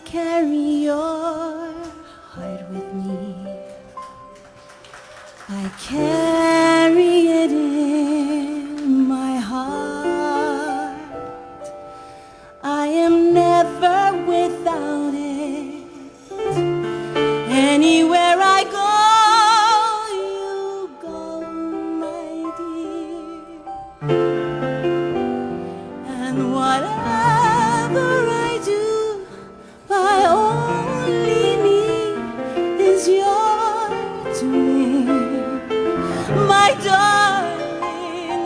carry your heart with me. I carry it in my heart. I am never without it. Anywhere I go, you go, my dear. And whatever I do, my only need is yours to me. My darling,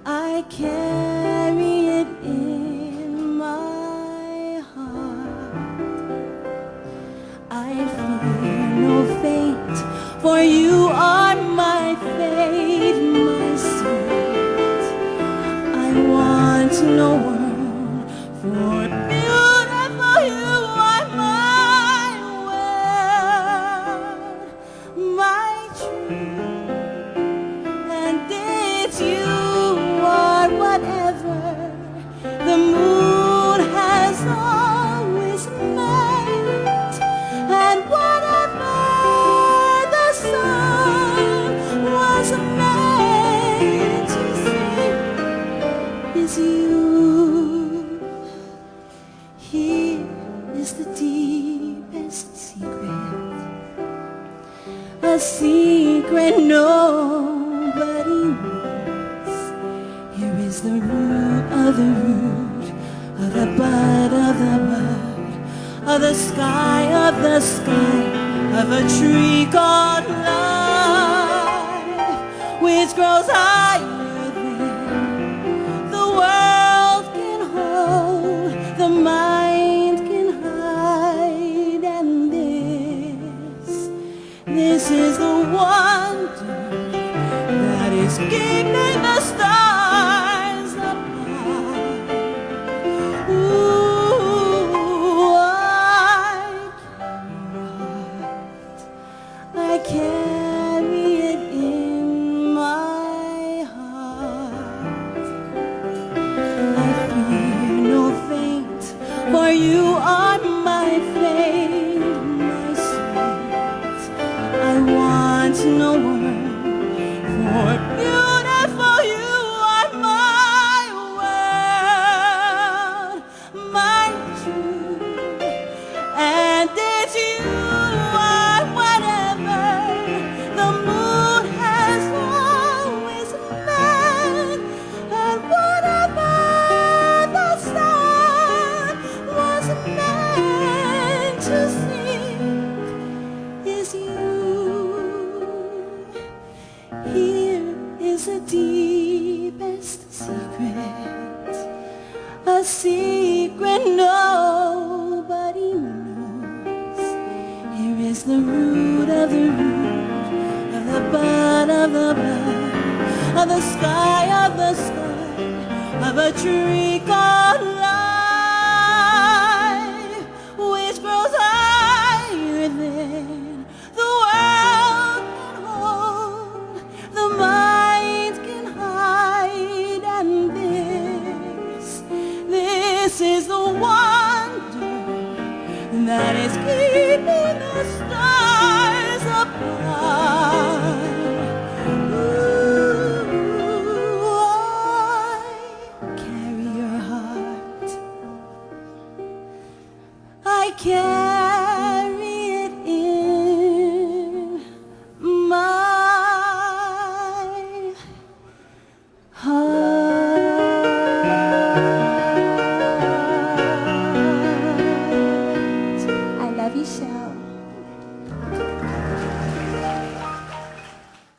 I carry it in my heart. I fear no fate, for you are my fate, my sweet. I want no one, for beautiful you are my world, my truth, and it's you are whatever the moon has always meant, and whatever the sun was made to see is you. Here is the deepest secret, a secret nobody knows. Here is the root of the root of the bud of the bud of the sky of a tree called life, which grows higher than the world can hold, the mind can hide. And this is the wonder that is keeping the stars apart. Ooh, I carry it in my heart. I fear no fate, for you are my fate, my sweet. I want no one, for beautiful you are my world, my truth, and it's you are whatever the moon has always meant, and whatever the sun was meant to see is you. Here is the deepest secret, a secret nobody knows. Here is the root of the root of the bud of the bud of the sky of a tree called life, which grows higher than the world can hold, the mind can hide. And this is the wonder that is keeping the stars apart. Ooh, I carry your heart. I carry